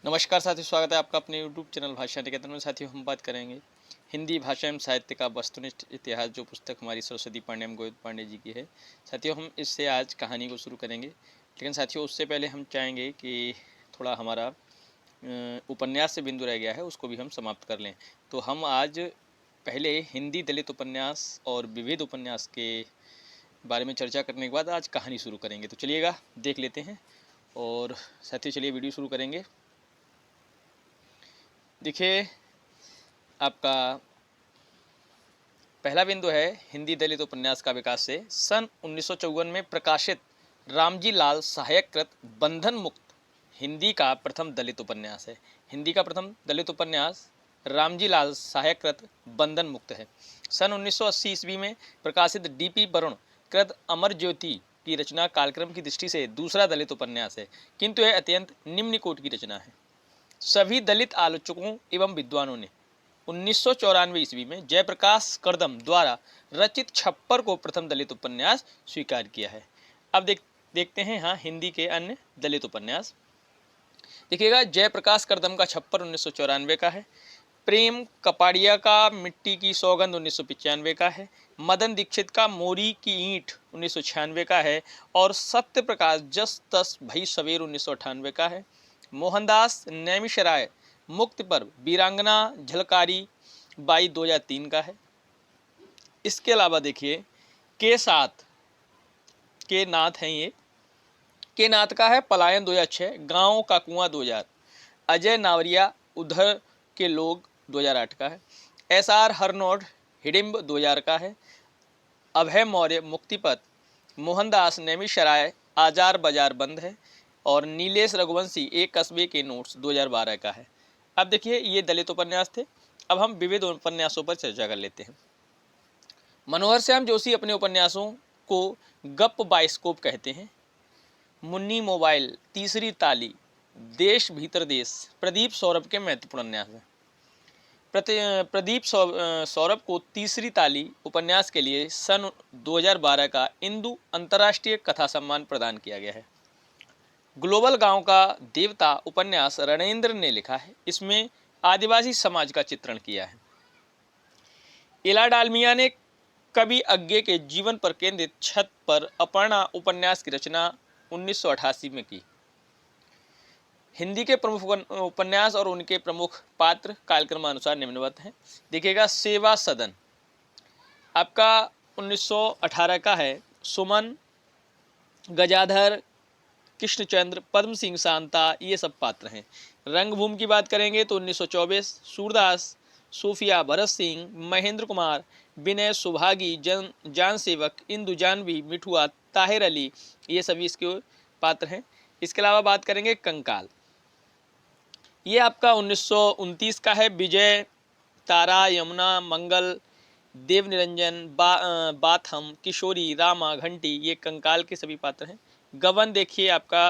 नमस्कार साथियों, स्वागत है आपका अपने यूट्यूब चैनल भाषा निकेतन में। साथियों, हम बात करेंगे हिंदी भाषा एवं साहित्य का वस्तुनिष्ठ इतिहास, जो पुस्तक हमारी सरस्वती पांडे गोविंद पांडे जी की है। साथियों, हम इससे आज कहानी को शुरू करेंगे, लेकिन साथियों उससे पहले हम चाहेंगे कि थोड़ा हमारा उपन्यास से बिंदु रह गया है, उसको भी हम समाप्त कर लें। तो हम आज पहले हिंदी दलित उपन्यास और विविध उपन्यास के बारे में चर्चा करने के बाद आज कहानी शुरू करेंगे। तो चलिएगा देख लेते हैं। और साथियों चलिए वीडियो शुरू करेंगे। देखिए, आपका पहला बिंदु है हिंदी दलित उपन्यास का विकास से सन 1954 में प्रकाशित रामजी लाल सहायक कृत बंधन मुक्त हिंदी का प्रथम दलित उपन्यास है। हिंदी का प्रथम दलित उपन्यास रामजी लाल सहायक कृत बंधन मुक्त है। सन 1980 ईस्वी में प्रकाशित डीपी वरुण कृत अमर ज्योति की रचना कालक्रम की दृष्टि से दूसरा दलित उपन्यास है, किंतु यह अत्यंत निम्न कोटि की रचना है। सभी दलित आलोचकों एवं विद्वानों ने 1994 ईस्वी में जयप्रकाश करदम द्वारा रचित छप्पर को प्रथम दलित उपन्यास स्वीकार किया है। अब देखते हैं हाँ हिंदी के अन्य दलित उपन्यास। देखिएगा, जयप्रकाश करदम का छप्पर 1994 का है। प्रेम कपाड़िया का मिट्टी की सौगंध 1995 का है। मदन दीक्षित का मोरी की ईंट 1996 का है। और सत्य प्रकाश जस तस भई सवेर 1998 का है। मोहनदास नैमिषराय मुक्ति पर्व वीरांगना झलकारी बाई 2003 का है। इसके अलावा देखिए के साथ के नाथ हैं, ये के नाथ का है पलायन 2006, गांव का कुआं 2000, अजय नावरिया उधर के लोग 2008 का है। SR हरनोट हिडिम्ब 2000 का है। अभय मौर्य मुक्तिपथ, मोहनदास नैमिषराय आजार बाजार बंद है। और नीलेश रघुवंशी एक कस्बे के नोट्स 2012 का है। अब देखिए ये दलित उपन्यास थे। अब हम विविध उपन्यासों पर चर्चा कर लेते हैं। मनोहर श्याम जोशी अपने उपन्यासों को गप बाइस्कोप कहते हैं। मुन्नी मोबाइल, तीसरी ताली, देश भीतर देश प्रदीप सौरभ के महत्वपूर्ण उपन्यास हैं। प्रदीप सौरभ को तीसरी ताली उपन्यास के लिए सन 2012 का इंदु अंतर्राष्ट्रीय कथा सम्मान प्रदान किया गया है। ग्लोबल गांव का देवता उपन्यास रणेंद्र ने लिखा है। इसमें आदिवासी समाज का चित्रण किया है। इला डालमिया ने कवि अज्ञे के जीवन पर केंद्रित छत पर अपर्णा उपन्यास की रचना 1988 में की। हिंदी के प्रमुख उपन्यास और उनके प्रमुख पात्र कालक्रमानुसार निम्नवत हैं। देखिएगा, सेवा सदन आपका 1918 का है। सुमन, गजाधर, कृष्णचंद्र, पद्म सिंह सांता ये सब पात्र हैं। रंगभूमि की बात करेंगे तो 1924 सूरदास, सूफिया भरत सिंह, महेंद्र कुमार, विनय सुभागी, जान सेवक, इंदु जानवी, मिठुआ, ताहिर अली ये सभी इसके पात्र हैं। इसके अलावा बात करेंगे कंकाल, ये आपका 1929 का है। विजय, तारा, यमुना, मंगल, देव निरंजन, बाथम, किशोरी, रामा, घंटी ये कंकाल के सभी पात्र हैं। गबन देखिए आपका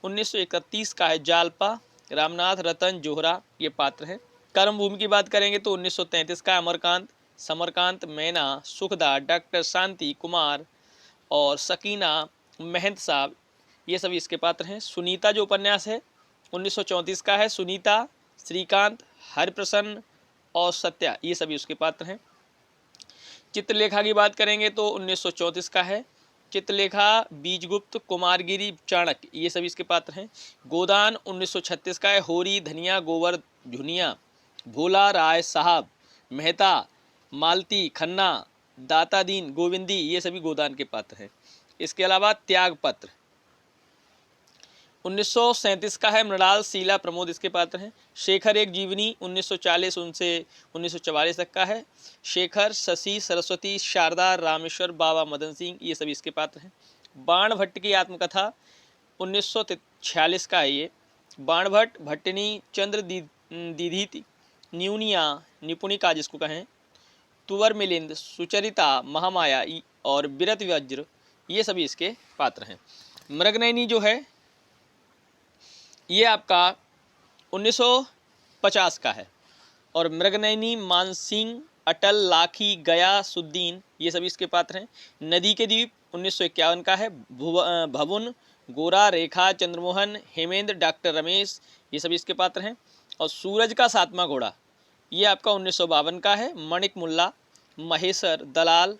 1931 का है। जालपा, रामनाथ, रतन, जोहरा ये पात्र हैं। कर्मभूमि की बात करेंगे तो 1933 का अमरकांत, समरकांत, मैना, सुखदा, डॉक्टर शांति कुमार और सकीना, महंत साहब ये सभी इसके पात्र हैं। सुनीता जो उपन्यास है 1934 का है। सुनीता, श्रीकांत, हरिप्रसन्न और सत्या ये सभी उसके पात्र हैं। चित्रलेखा की बात करेंगे तो 1934 का है। चित्रलेखा, बीजगुप्त, कुमारगिरी, चाणक्य ये सभी इसके पात्र हैं। गोदान 1936 का है। होरी, धनिया, गोवर, झुनिया, भोला, राय साहब, मेहता, मालती, खन्ना, दातादीन, गोविंदी ये सभी गोदान के पात्र हैं। इसके अलावा त्यागपत्र 1937 का है। मृणाल, शीला, प्रमोद इसके पात्र हैं। शेखर एक जीवनी 1940 उनसे 1944 तक का है। शेखर, शशि, सरस्वती, शारदा, रामेश्वर, बाबा मदन सिंह ये सभी इसके पात्र हैं। बाण भट्ट की आत्मकथा 1946 का है ये। बाण भट्ट, भट्टनी, चंद्र दीधिति, न्यूनिया, निपुणिका जिसको कहें, तुवर मिलिंद, सुचरिता, महामाया और बिरत वज्र ये सभी इसके पात्र हैं। मृगनयनी जो है ये आपका 1950 का है। और मृगनयनी, मानसिंह, अटल, लाखी, गया, सुद्दीन ये सभी इसके पात्र हैं। नदी के द्वीप 1951 का है। भवन, गोरा, रेखा, चंद्रमोहन, हेमेंद्र, डॉक्टर रमेश, ये सभी इसके पात्र हैं। और सूरज का सातवां घोड़ा ये आपका 1952 का है। मणिक मुल्ला, महेसर, दलाल,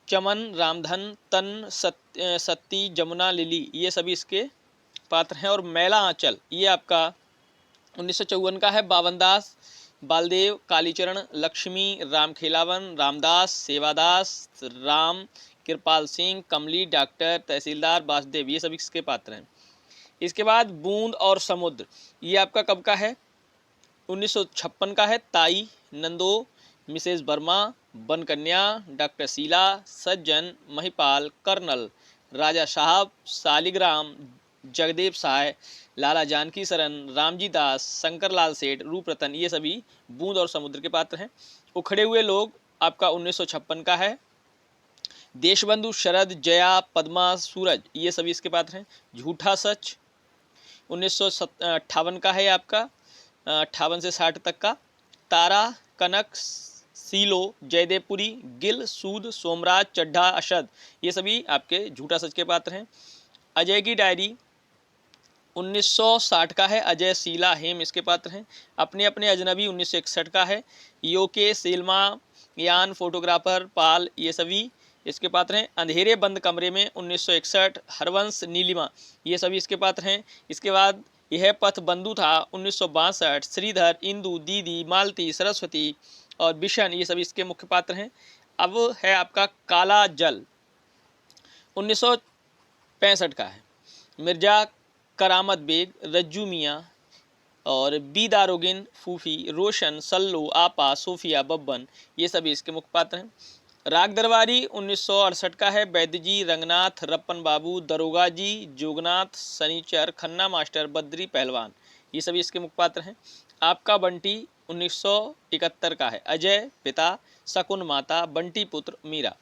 चमन, रामधन, तन, सत्ती, जमुना, लिली, ये सभी इसके पात्र हैं। और मैला आंचल ये आपका 1954 का है। बावनदास, बालदेव, कालीचरण, लक्ष्मी, राम खेलावन, रामदास, सेवादास, राम, कृपाल सिंह, कमली, डॉक्टर, तहसीलदार, वासुदेव, ये सभी इसके पात्र हैं। इसके बाद बूंद और समुद्र ये आपका कब का है? 1956 का है। ताई, नंदो, मिसेस वर्मा, बनकन्या, डॉक्टर शीला, सज्जन, महिपाल, कर्नल, राजा साहब, शालिग्राम, जगदेव साय, लाला जानकी सरन, रामजी दास, शंकर लाल सेठ, रूप रतन, ये सभी बूंद और समुद्र के पात्र हैं। उखड़े हुए लोग आपका 1956 का है। देशबंधु, शरद, जया, पद्मा, सूरज, ये सभी इसके पात्र हैं। झूठा सच 1958 का है आपका, 58 से 60 तक का। तारा, कनक, सीलो, जयदेवपुरी, गिल, सूद, सोमराज, चड्ढा, अशद, ये सभी आपके झूठा सच के पात्र हैं। अजय की डायरी 1960 का है। अजय, शीला, हेम इसके पात्र हैं। अपने अपने अजनबी 1961 का है। योके, सेल्मा, यान, फोटोग्राफर, पाल, ये सभी इसके पात्र हैं। अंधेरे बंद कमरे में 1961, हरवंश, नीलिमा, ये सभी इसके पात्र हैं। इसके बाद यह पथ बंधु था 1962, श्रीधर, इंदु, दीदी, मालती, सरस्वती और बिशन, ये सभी इसके मुख्य पात्र हैं। अब है आपका काला जल 1965 का है। मिर्जा करामत बेग, रज्जू मियाँ और बी दारोगिन, फूफी, रोशन, सल्लू, आपा, सोफिया, बब्बन, ये सभी इसके मुख्य पात्र हैं। राग दरबारी 1968 का है। वैद्य जी, रंगनाथ, रप्पन बाबू, दरोगा जी, जोगनाथ, सनीचर, खन्ना मास्टर, बद्री, पहलवान, ये सभी इसके मुख्य पात्र हैं। आपका बंटी 1971 का है। अजय पिता, शकुन माता, बंटी पुत्र, मीरा।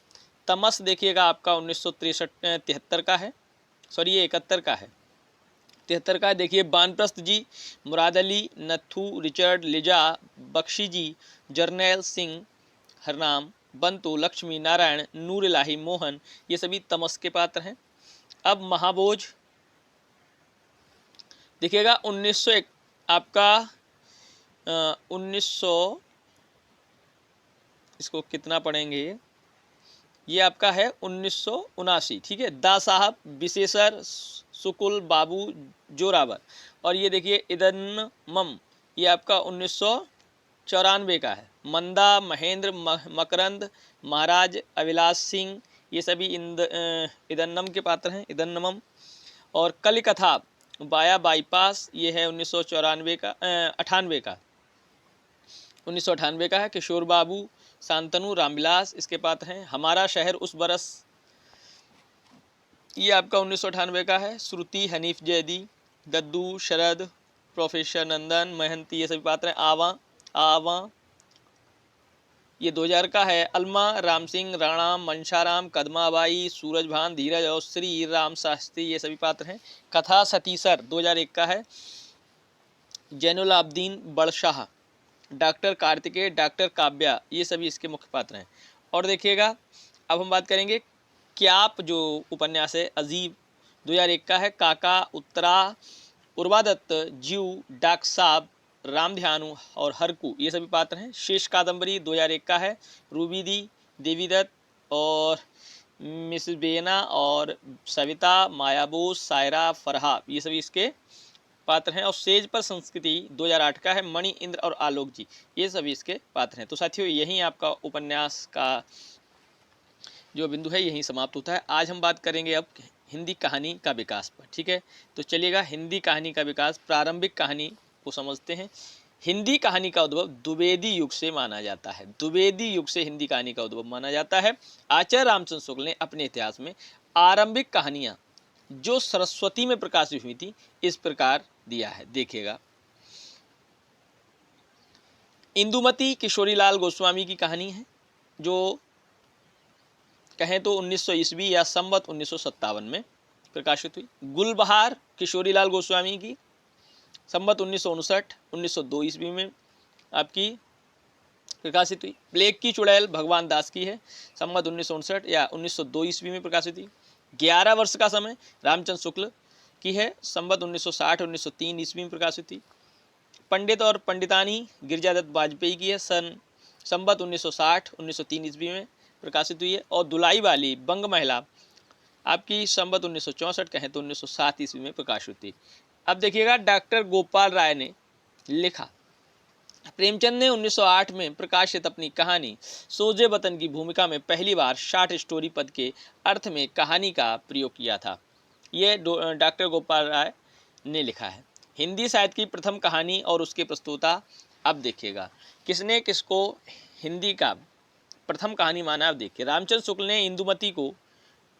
तमस देखिएगा आपका 1973 का है, सॉरी ये 71 का है, 73 का है। देखिए बानप्रस्थ जी, मुराद अली, नथु, रिचर्ड, लिजा, बख्शी जी, जर्नैल सिंह, हरनाम, बंतु, लक्ष्मी नारायण, नूर इलाही, मोहन, ये सभी तमस के पात्र हैं। अब महाभोज देखिएगा 1900 आपका 1900 इसको कितना पढ़ेंगे, ये आपका है 1979, ठीक है। दा साहब, विशेषर, सुकुल, बाबू, जोरावर। और ये देखिए इदन्नमम, ये आपका 1994 का है। मंदा, महेंद्र, मकरंद, महाराज, अविलास सिंह, ये सभी इदन्नम के पात्र हैं, इदन्नमम। और कलिकथा बाया बाईपास, ये है 1994 का 98 का 1998 का है। किशोर बाबू, शांतनु, रामविलास इसके पात्र हैं। हमारा शहर उस बरस, ये आपका 1998 का है। श्रुति, हनीफ जैदी, दद्दू, शरद, प्रोफेसर नंदन, महंती, ये सभी पात्र हैं। आवा आवा ये 2000 का है। अलमा, राम सिंह, राणा, मनशाराम, कदमाबाई, सूरजभान, धीरज और श्री राम शास्त्री, ये सभी पात्र हैं। कथा सतीसर 2001 का है। जैनुल आब्दीन, बड़शाह, डॉक्टर कार्तिकेय, डॉक्टर काव्या, ये सभी इसके मुख्य पात्र हैं। और देखिएगा अब हम बात करेंगे क्याप जो उपन्यास है, अजीब 2001 का है। काका, उत्तरा, उर्वादत्त, जीव, डाक साहब, रामध्यानु और हरकू, ये सभी पात्र हैं। शेष कादम्बरी 2001 का है। रूबी दी, देवीदत्त और मिस बेना और सविता, माया बोस, सायरा, फरहा, ये सभी इसके पात्र हैं। और सेज पर संस्कृति 2008 का है। मणि, इंद्र और आलोक जी, ये सभी इसके पात्र हैं। तो साथियों यहीं आपका उपन्यास का जो बिंदु है यहीं समाप्त होता है। आज हम बात करेंगे अब हिंदी कहानी का विकास पर, ठीक है। तो चलिएगा हिंदी कहानी का विकास, प्रारंभिक कहानी को समझते हैं। हिंदी कहानी का उद्भव द्विवेदी युग से माना जाता है। द्विवेदी युग से हिंदी कहानी का उद्भव माना जाता है। आचार्य रामचंद्र शुक्ल ने अपने इतिहास में आरंभिक कहानियाँ जो सरस्वती में प्रकाशित हुई थी इस प्रकार दिया है। देखिएगा, इंदुमती किशोरीलाल गोस्वामी की कहानी है जो कहें तो 1900 ईस्वी या संवत 1957 में प्रकाशित हुई। गुलबहार किशोरीलाल गोस्वामी की संवत 1959 1902 ईस्वी में आपकी प्रकाशित हुई। प्लेग की चुड़ैल भगवान दास की है, संवत 1959 या 1902 ईस्वी में प्रकाशित हुई। 11 वर्ष का समय रामचंद्र शुक्ल की है, संवत 1960-1903 ईस्वी में प्रकाशित हुई। पंडित और पंडितानी गिरिजादत्त वाजपेयी की है, संवत 1960-1903 ईस्वी में प्रकाशित हुई है। और दुलाई वाली बंग महिला आपकी संवत 1964 कहें तो 1907 ईस्वी में प्रकाशित हुई। अब देखिएगा डॉक्टर गोपाल राय ने लिखा, प्रेमचंद ने 1908 में प्रकाशित अपनी कहानी सोजे वतन की भूमिका में पहली बार शॉर्ट स्टोरी पद के अर्थ में कहानी का प्रयोग किया था। ये डॉक्टर गोपाल राय ने लिखा है। हिंदी साहित्य की प्रथम कहानी और उसके प्रस्तोता, अब देखिएगा किसने किसको हिंदी का प्रथम कहानी माना। अब देखिए रामचंद्र शुक्ल ने इंदुमती को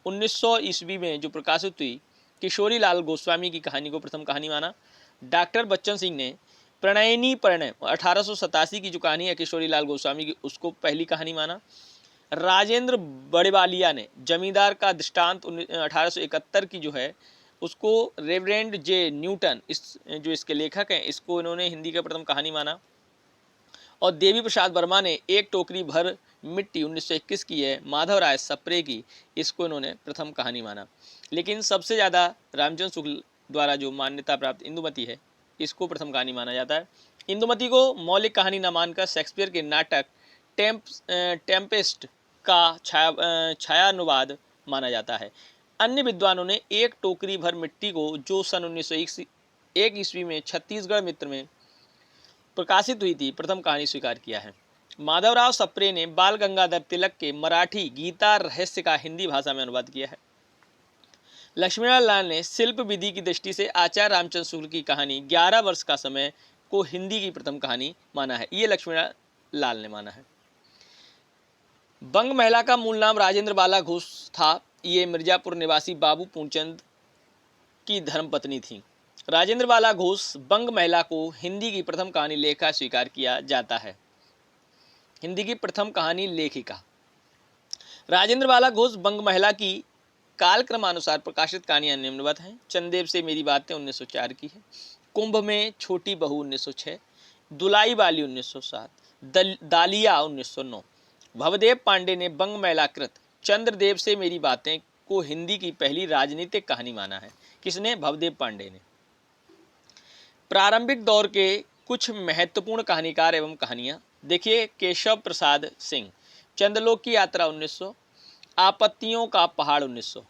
1900 ईस्वी में जो प्रकाशित हुई किशोरी लाल गोस्वामी की कहानी को प्रथम कहानी माना। डॉक्टर बच्चन सिंह ने प्रणयनी प्रणय 1887 की जो कहानी है किशोरी लाल गोस्वामी की, उसको पहली कहानी माना। राजेंद्र बड़ेवालिया ने जमींदार का दृष्टांत 1871 की जो है उसको रेवरेंड जे न्यूटन जो इसके लेखक हैं इसको इन्होंने हिंदी का प्रथम कहानी माना। और देवी प्रसाद वर्मा ने एक टोकरी भर मिट्टी 1921 की है माधव राय सप्रे की, इसको इन्होंने प्रथम कहानी माना। लेकिन सबसे ज़्यादा रामचंद्र शुक्ल द्वारा जो मान्यता प्राप्त इंदुमती है इसको प्रथम कहानी माना जाता है। इंदुमती को मौलिक कहानी न मानकर शेक्सपियर के नाटक टेम्पेस्ट का छायानुवाद माना जाता है। अन्य विद्वानों ने एक टोकरी भर मिट्टी को जो सन 1901 ईस्वी में छत्तीसगढ़ मित्र में प्रकाशित हुई थी प्रथम कहानी स्वीकार किया है। माधवराव सप्रे ने बाल गंगाधर तिलक के मराठी गीता रहस्य का हिंदी भाषा में अनुवाद किया है। लक्ष्मीनारायण लाल ने शिल्प विधि की दृष्टि से आचार्य रामचंद्र शुक्ल की कहानी 11 वर्ष का समय को हिंदी की प्रथम कहानी माना है। ये लक्ष्मीनारायण लाल ने माना है। बंग महिला का मूल नाम राजेंद्र बाला घोष था। ये मिर्जापुर निवासी बाबू पूर्णचंद की धर्मपत्नी थी। राजेंद्र बाला घोष बंग महिला को हिंदी की प्रथम कहानी लेखिका स्वीकार किया जाता है। हिंदी की प्रथम कहानी लेखिका राजेंद्र बाला घोष बंग महिला की कालक्रमानुसार प्रकाशित कहानियां निम्नवत हैं। चंदेव से मेरी बातें 1904 की है, कुंभ में छोटी बहू 1906, दुलाई वाली 1907, दालिया 1909। भवदेव पांडे ने बंग महिला कृत चंद्रदेव से मेरी बातें को हिंदी की पहली राजनीतिक कहानी माना है। किसने? भवदेव पांडे ने। प्रारंभिक दौर के कुछ महत्वपूर्ण कहानीकार एवं कहानियां देखिए, केशव प्रसाद सिंह, चंद्रलोक की यात्रा 1900, आपत्तियों का पहाड़ 1900,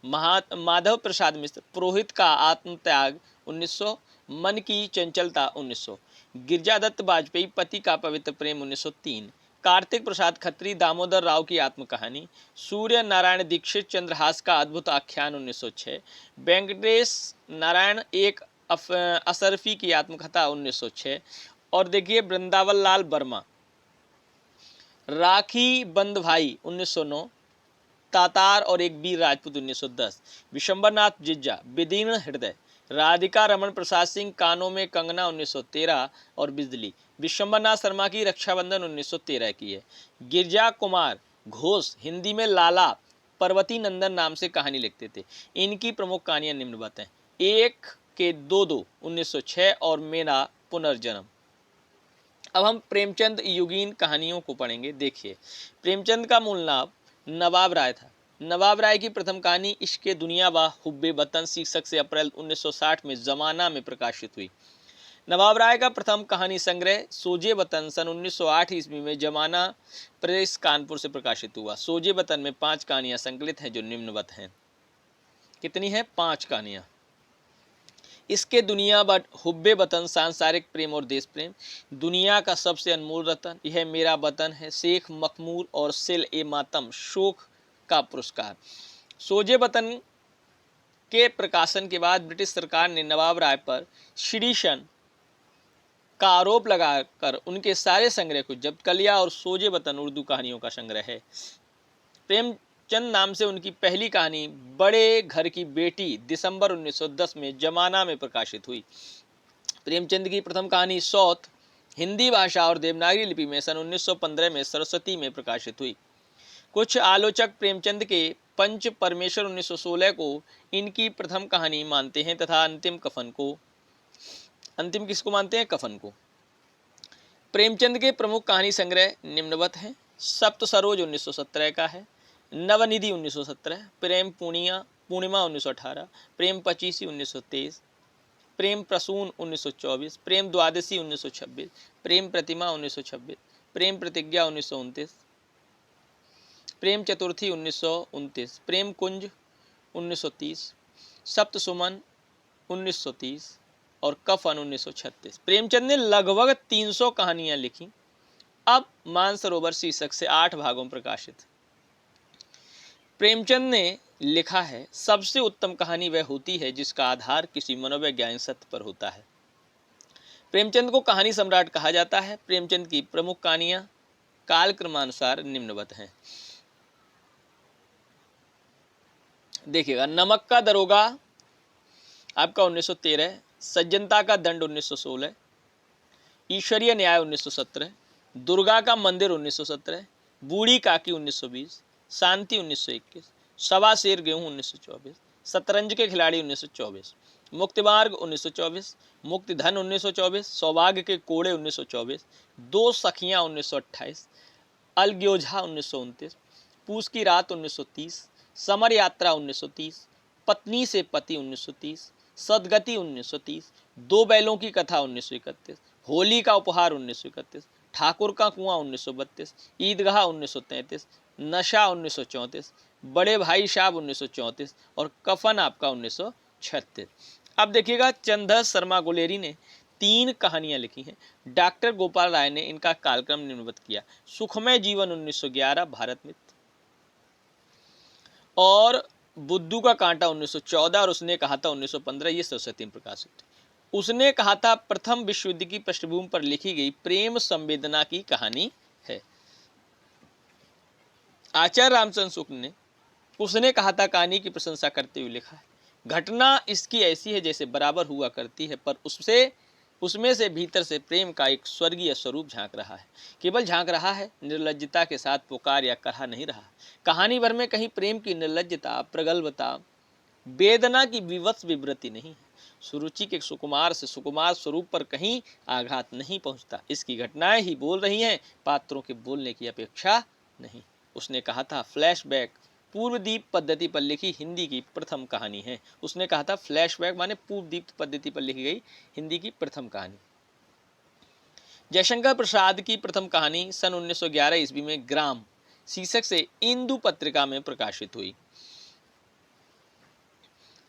माधव प्रसाद मिश्र, पुरोहित का आत्मत्याग 1900, मन की चंचलता 1900, गिरिजादत्त वाजपेयी, पति का पवित्र प्रेम 1903, कार्तिक प्रसाद खत्री, दामोदर राव की आत्मकहानी, सूर्य नारायण दीक्षित, चंद्रहास का अद्भुत आख्यान 1906, वेंकटेश नारायण एक असरफी की आत्मकथा 1906। और देखिए वृंदावन लाल वर्मा, राखी बंद भाई 1909, तातार और एक वीर राजपूत 1910, विशंबरनाथ जिज्जा, विदीर्ण हृदय, राधिका रमन प्रसाद सिंह, कानों में कंगना 1913 और बिजली, विशंबरनाथ शर्मा की रक्षाबंधन 1913 की है। गिरजा कुमार घोष हिंदी में लाला पर्वती नंदन नाम से कहानी लिखते थे। इनकी प्रमुख कहानियां निम्नवत हैं। एक के दो 1906 और मेरा पुनर्जन्म। अब हम प्रेमचंद युगीन कहानियों को पढ़ेंगे। देखिए प्रेमचंद का मूल नाम नवाब राय था। नवाब राय की प्रथम कहानी इश्क़े दुनिया व हुब्बे वतन शीर्षक से अप्रैल 1960 में जमाना में प्रकाशित हुई। नवाब राय का प्रथम कहानी संग्रह सोजे वतन सन 1908 ईस्वी में जमाना प्रेस कानपुर से प्रकाशित हुआ। सोजे वतन में 5 कहानियां संकलित हैं जो निम्नवत हैं। कितनी है? 5 कहानियां। इसके दुनिया बट हुब्बे वतन सांसारिक प्रेम और देश प्रेम, दुनिया का सबसे अनमोल रतन, यह मेरा वतन है, शेख मखमूर और सिल ए मातम, शोक का पुरस्कार। सोजे वतन के प्रकाशन के बाद ब्रिटिश सरकार ने नवाब राय पर सिडिशन का आरोप लगाकर उनके सारे संग्रह को जब्त कर लिया और सोजे वतन उर्दू कहानियों का संग्रह है। प्रेमचंद नाम से उनकी पहली कहानी बड़े घर की बेटी दिसंबर 1910 में जमाना में प्रकाशित हुई। प्रेमचंद की प्रथम कहानी सौत हिंदी भाषा और देवनागरी लिपि में सन 1915 में सरस्वती में प्रकाशित हुई। कुछ आलोचक प्रेमचंद के पंच परमेश्वर 1916 को इनकी प्रथम कहानी मानते हैं तथा अंतिम किसको मानते हैं? कफन को। प्रेमचंद के प्रमुख कहानी संग्रह निम्नवत हैं। सप्त सरोज 1917 का है, नवनिधि 1917, प्रेम पूर्णिमा 1918, प्रेम पचीसी 1923, प्रेम प्रसून 1924, प्रेम द्वादशी 1926, प्रेम प्रतिमा 1926, प्रेम प्रतिज्ञा 1929, प्रेम चतुर्थी 1929, प्रेम कुंज 1930, सप्त सुमन 1930 और कफन 1936। प्रेमचंद ने लगभग 300 कहानियां लिखी। अब मानसरोवर शीर्षक से 8 भागों में प्रकाशित। प्रेमचंद ने लिखा है, सबसे उत्तम कहानी वह होती है जिसका आधार किसी मनोवैज्ञानिक सत्य पर होता है। प्रेमचंद को कहानी सम्राट कहा जाता है। प्रेमचंद की प्रमुख कहानियां कालक्रमानुसार निम्नवत हैं। देखिएगा, नमक का दरोगा आपका 1913, सज्जनता का दंड 1916, ईश्वरीय न्याय 1917, दुर्गा का मंदिर 1917, बूढ़ी काकी 1920, शांति 1921, सवा शेर गेहूं 1924, शतरंज के खिलाड़ी 1924, मुक्तिमार्ग 1924, मुक्तिधन 1924, सौभाग्य के कोड़े 1924, दो सखियां 1928, अलग्योझा 1929, पूस की रात 1930, समर यात्रा 1930, पत्नी से पति 1930, सदगति 1930, दो बैलों की कथा 1931, होली का उपहार 1931, ठाकुर का कुआं 1932, ईदगाह 1933, नशा 1934, बड़े भाई साहब 1934 और कफन आपका 1936। अब देखिएगा, चंद्र शर्मा गुलेरी ने 3 कहानियां लिखी हैं। डॉक्टर गोपाल राय ने इनका कालक्रम निम्नवत किया। सुखमय जीवन 1911 भारत मित्र, और बुद्धू का कांटा 1914 और उसने कहा था 1915, ये सरस्वती में प्रकाशित। उसने कहा था प्रथम विश्व युद्ध की पृष्ठभूमि पर लिखी गई प्रेम संवेदना की कहानी है। आचार्य रामचंद्र शुक्ल ने उसने कहा था कहानी की प्रशंसा करते हुए लिखा है, घटना इसकी ऐसी है जैसे बराबर हुआ करती है, पर उसमें से भीतर से प्रेम का एक स्वर्गीय स्वरूप झांक रहा है। केवल झांक रहा है, निर्लज्जता के साथ पुकार या कहा नहीं रहा। कहानी भर में कहीं प्रेम की निर्लज्जता, प्रगल्भता, वेदना की विवश विवृत्ति नहीं है। सुरुचि के सुकुमार से सुकुमार स्वरूप पर कहीं आघात नहीं पहुंचता। इसकी घटनाएं ही बोल रही हैं, पात्रों के बोलने की अपेक्षा नहीं। उसने कहा था फ्लैशबैक पूर्वदीप पद्धति पर लिखी हिंदी की प्रथम कहानी है। उसने कहा था फ्लैशबैक माने पूर्वदीप पद्धति पर लिखी गई हिंदी की प्रथम कहानी। जयशंकर प्रसाद की प्रथम कहानी सन 1911 ईस्वी में ग्राम शीर्षक से इंदु पत्रिका में प्रकाशित हुई।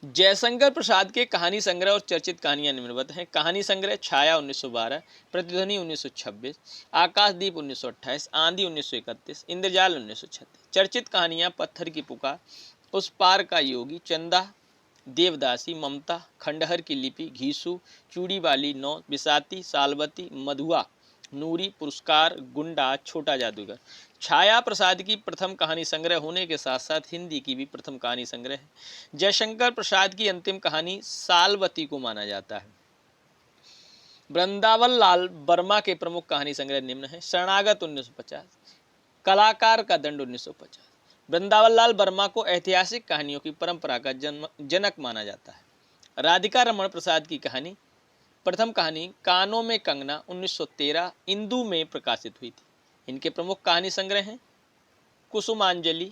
जयशंकर प्रसाद के कहानी संग्रह और चर्चित कहानियां निम्नवत हैं। कहानी संग्रह छाया 1912, प्रतिध्वनि 1926, आकाशदीप 1928, आंधी 1931, इंद्रजाल 1936। चर्चित कहानियां पत्थर की पुकार, उस पार का योगी, चंदा, देवदासी, ममता, खंडहर की लिपि, घीसू, चूड़ी वाली नौ, बिसाती, सालवती, मधुआ, नूरी, पुरस्कार, गुंडा, छोटा जादूगर। छाया प्रसाद की प्रथम कहानी संग्रह होने के साथ साथ हिंदी की भी प्रथम कहानी संग्रह है। जयशंकर प्रसाद की अंतिम कहानी सालवती को माना जाता है। वृंदावन लाल वर्मा के प्रमुख कहानी संग्रह निम्न है। शरणागत 1950, कलाकार का दंड 1950। वृंदावन लाल वर्मा को ऐतिहासिक कहानियों की परंपरा का जनक माना जाता है। राधिका रमण प्रसाद की कहानी प्रथम कहानी कानों में कंगना 1913 इंदु में प्रकाशित हुई थी। इनके प्रमुख कहानी संग्रह हैं कुसुमांजलि,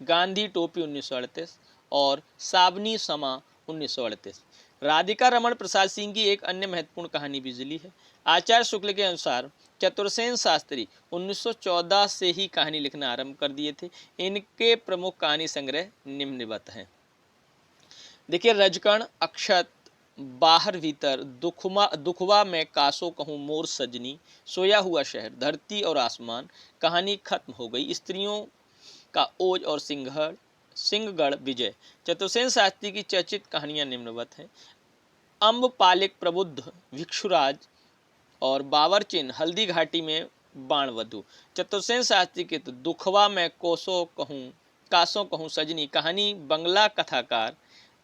गांधी टोपी 1938 और साबनी समा 1938। राधिका रमण प्रसाद सिंह की एक अन्य महत्वपूर्ण कहानी बिजली है। आचार्य शुक्ल के अनुसार चतुर्सेन शास्त्री 1914 से ही कहानी लिखना आरंभ कर दिए थे। इनके प्रमुख कहानी संग्रह निम्नवत हैं। देखिए, रजकण, अक्षत, बाहर भीतर, दुखवा में कासो कहूँ मोर सजनी, सोया हुआ शहर, धरती और आसमान, कहानी खत्म हो गई, स्त्रियों का ओज और सिंहगढ़ विजय। चतुर्सेन शास्त्री की चर्चित कहानियां निम्नवत हैं। अम्बपालिक प्रबुद्ध, भिक्षुराज और बावरचिन, हल्दी घाटी में बाणवधु। चतुर्सेन शास्त्री के तो दुखवा में कासो कहूँ सजनी कहानी बंगला कथाकार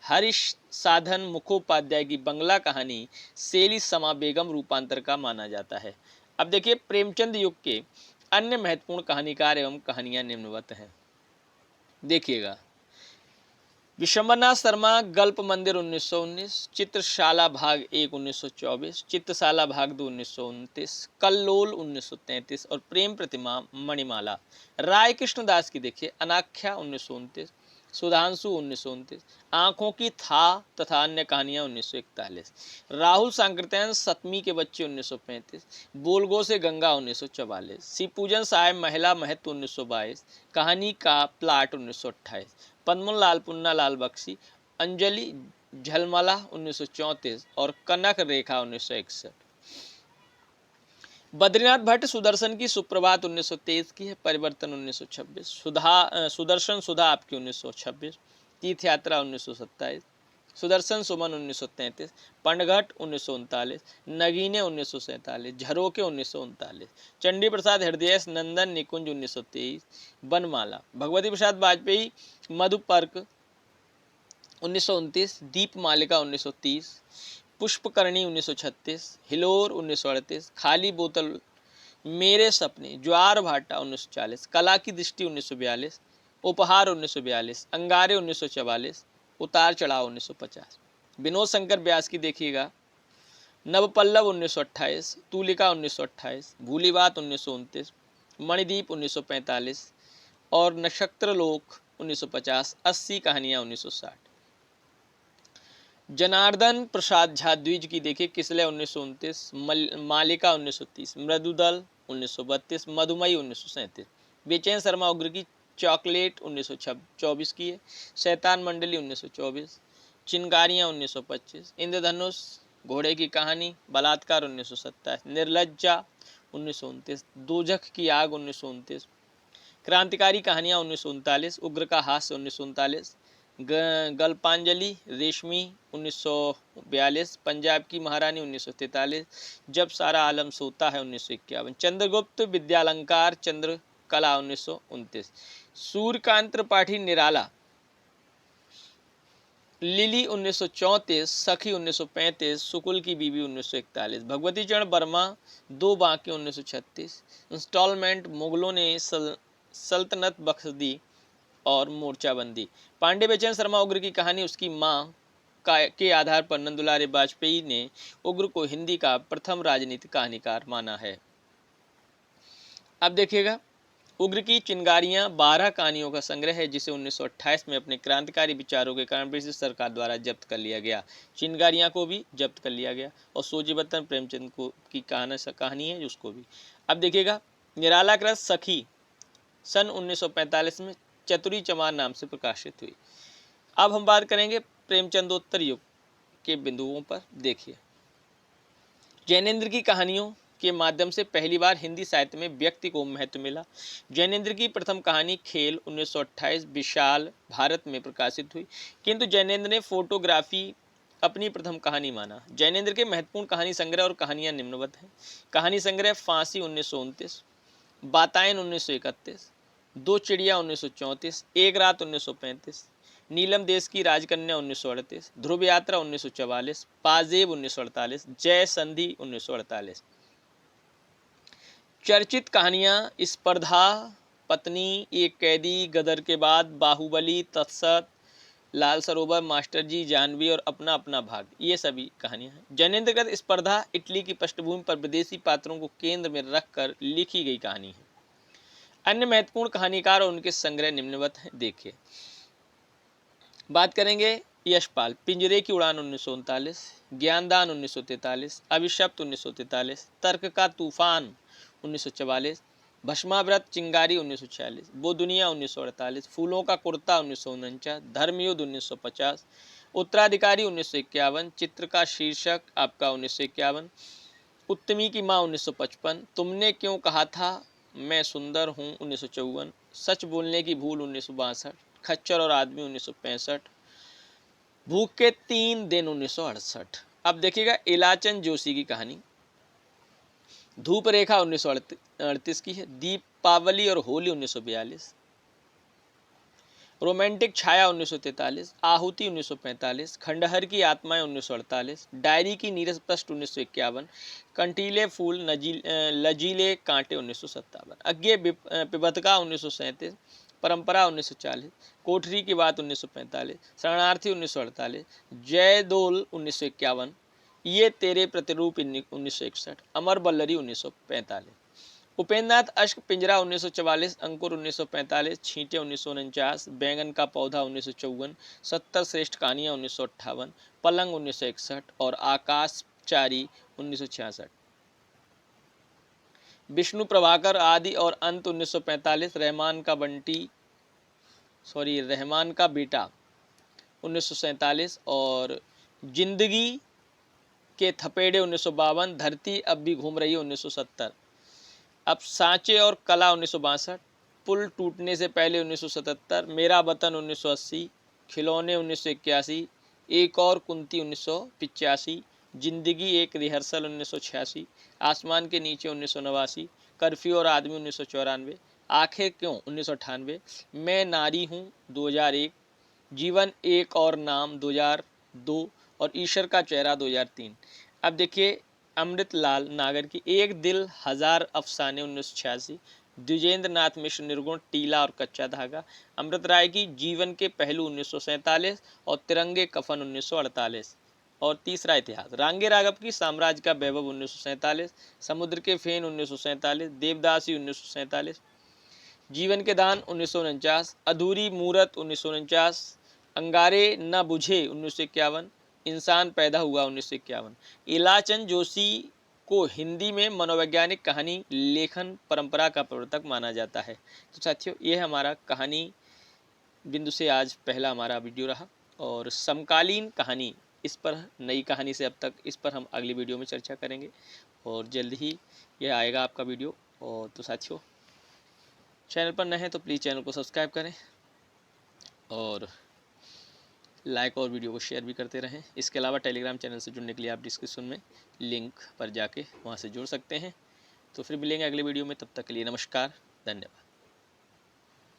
हरीश साधन मुखोपाध्याय की बंगला कहानी सेली समा बेगम रूपांतर का माना जाता है। अब देखिए, प्रेमचंद युग के अन्य महत्वपूर्ण कहानीकार एवं कहानियां निम्नवत हैं। देखिएगा, विशंबरनाथ शर्मा गल्प मंदिर 1919, चित्रशाला भाग 1 1924, चित्रशाला भाग 2 1929, कल्लोल 1933 और प्रेम प्रतिमा मणिमाला। राय कृष्णदास की देखिए अनाख्या 1929, सुधांशु 1929, आंखों की था तथा अन्य कहानियां 1941, राहुल सांकृत्यायन सतमी के बच्चे 1935, बोलगो से गंगा 1944, शिवपूजन साहेब महिला महत्व 1922, कहानी का प्लाट 1928, पद्मन लाल पुन्ना लाल बख्शी, अंजलि झलमला 1934 और कनक रेखा 1961। बद्रीनाथ भट्ट सुदर्शन की सुप्रभात 1923 की है, परिवर्तन 1926, सुदर्शन सुधा आपकी 1926, तीर्थ यात्रा 1927, सुदर्शन सुमन 1933, पंडघट 1939, नगीने 1947, झरोके 1939, चंडी प्रसाद हृदय नंदन निकुंज 1923, बनमाला, भगवती प्रसाद वाजपेयी मधुपर्क 1929, दीप मालिका 1930, पुष्पकर्णी 1936, हिलोर 1938, खाली बोतल, मेरे सपने, ज्वार भाटा 1940, कला की दृष्टि 1942, उपहार 1942, अंगारे 1944, उतार चढ़ाव 1950। विनोद शंकर व्यास की देखिएगा नवपल्लव 1928, तूलिका 1928, भूली बात 1929, मणिदीप 1945 और नक्षत्रलोक 1950, 80 कहानियां 1960। जनार्दन प्रसाद झा द्विज की देखिए किसले 1929, मालिका 1930, मृदुदल 1932, मधुमई 1937, बेचैन शर्मा उग्र की चॉकलेट 1924 की है, शैतान मंडली 1924, चिंगारियां 1925, इंद्रधनुष, घोड़े की कहानी, बलात्कार 1927, निर्लज्जा 1929, दोजख की आग 1929, क्रांतिकारी कहानियां 1939, उग्र का हास्य 1939, गल्पांजलि रेशमी 1942, पंजाब की महारानी 1943, जब सारा आलम सोता है 1951, चंद्रगुप्त विद्यालंकार चंद्रकला 1929, सूर्यकांत त्रिपाठी निराला, लिली 1934, सखी 1935, सुकुल की बीवी 1941, भगवती चरण वर्मा दो बांके 1936, इंस्टॉलमेंट, मुगलों ने सल्तनत बख्श दी और मोर्चाबंदी, पांडे बेचैन शर्मा उग्र की कहानी उसकी मां के आधार पर नंदुलारे वाजपेयी ने उग्र को हिंदी का प्रथम राजनीतिक कहानीकार माना है। अब देखिएगा उग्र की चिंगारियां 12 कहानियों का संग्रह है जिसे 1928 में अपने क्रांतिकारी विचारों के कारण ब्रिटिश सरकार द्वारा जब्त कर लिया गया। चिंगारियां को भी जब्त कर लिया गया और सोजीबत्तन प्रेमचंद को की कहानी है उसको भी। अब देखिएगा निराला कृत सखी सन 1945 में चतुरी चमार नाम से प्रकाशित हुई। अब हम बात करेंगे प्रेमचंदोत्तर युग के बिंदुओं पर। देखिए जैनेन्द्र की कहानियों के माध्यम से पहली बार हिंदी साहित्य में व्यक्ति को महत्व मिला। जैनेन्द्र की प्रथम कहानी खेल 1928 विशाल भारत में प्रकाशित हुई, किंतु जैनेन्द्र ने फोटोग्राफी अपनी प्रथम कहानी माना। जैनेन्द्र के महत्वपूर्ण कहानी संग्रह और कहानियां निम्नवत हैं। कहानी संग्रह फांसी 1929, बातायन 1931, दो चिड़िया 1934, एक रात 1935, नीलम देश की राजकन्या 1938, ध्रुव यात्रा 1944, पाजेब 1948, जय संधि 1948। चर्चित कहानियां स्पर्धा, पत्नी, एक कैदी, गदर के बाद, बाहुबली, तत्सत, लाल सरोवर, मास्टर जी, जानवी और अपना अपना भाग, ये सभी कहानियां हैं। जैनेन्द्र कृत स्पर्धा इटली की पृष्ठभूमि पर विदेशी पात्रों को केंद्र में रखकर लिखी गई कहानी है। अन्य महत्वपूर्ण कहानीकार और उनके संग्रह निम्नवत हैं। देखिए बात करेंगे यशपाल, पिंजरे की उड़ान 1939, ज्ञानदान 1943, अभिशप्त 1943, तर्क का तूफान 1944, भस्माव्रत चिंगारी 1946, वो दुनिया 1948, फूलों का कुर्ता 1949, धर्मयुद्ध 1950, उत्तराधिकारी 1951, चित्र का शीर्षक आपका 1951, उत्तमी की माँ 1955, तुमने क्यों कहा था मैं सुंदर हूँ 1954, सच बोलने की भूल 1962, खच्चर और आदमी 1965, भूख के 3 दिन 1968। अब देखिएगा इलाचन जोशी की कहानी, धूप रेखा 1938 की है, दीपावली और होली 1942, रोमांटिक छाया 1943, आहुति 1945, खंडहर की आत्माएं 1948, डायरी की नीरस पृष्ठ 1951, कंटीले फूल लजीले कांटे 1957, अज्ञे पिबतका 1937, परंपरा 1940, कोठरी की बात 1945, शरणार्थी 1948, जयदोल 1951, ये तेरे प्रतिरूप 1961, अमर बल्लरी 1945, उपेंद्र नाथ अश्क पिंजरा 1944, अंकुर 1945, छींटे 1949, बैंगन का पौधा 1954, 70 श्रेष्ठ कहानियाँ 1958, पलंग 1961 और आकाशचारी 1966, विष्णु प्रभाकर आदि और अंत 1945, रहमान का बेटा 1947 और जिंदगी के थपेड़े 1952, धरती अब भी घूम रही है 1970, अब सांचे और कला 1962, पुल टूटने से पहले 1977, मेरा वतन 1980, खिलौने 1981, एक और कुंती 1985, जिंदगी एक रिहर्सल 1986, आसमान के नीचे 1989, कर्फ्यू और आदमी 1994, आखिर क्यों 1998, मैं नारी हूँ 2001, जीवन एक और नाम 2002 और ईश्वर का चेहरा 2003। अब देखिए अमृतलाल नागर की एक दिल हजार अफसाने 1986, द्विजेंद्र नाथ मिश्र निर्गुण टीला और कच्चा धागा, अमृत राय की जीवन के पहलू 1947 और तिरंगे कफन 1948, और तीसरा इतिहास रांगे राघव की साम्राज्य का वैभव 1947, समुद्र के फेन 1947, देवदासी 1947, जीवन के दान 1949, अधूरी मूरत 1949, अंगारे न बुझे 1951, इंसान पैदा हुआ 1951। इलाचंद जोशी को हिंदी में मनोवैज्ञानिक कहानी लेखन परंपरा का प्रवर्तक माना जाता है। तो साथियों ये हमारा कहानी बिंदु से आज पहला हमारा वीडियो रहा, और समकालीन कहानी इस पर नई कहानी से अब तक इस पर हम अगली वीडियो में चर्चा करेंगे, और जल्द ही यह आएगा आपका वीडियो। और तो साथियों चैनल पर नए हैं तो प्लीज़ चैनल को सब्सक्राइब करें और लाइक और वीडियो को शेयर भी करते रहें। इसके अलावा टेलीग्राम चैनल से जुड़ने के लिए आप डिस्क्रिप्शन में लिंक पर जाके वहाँ से जुड़ सकते हैं। तो फिर मिलेंगे अगले वीडियो में, तब तक के लिए नमस्कार, धन्यवाद।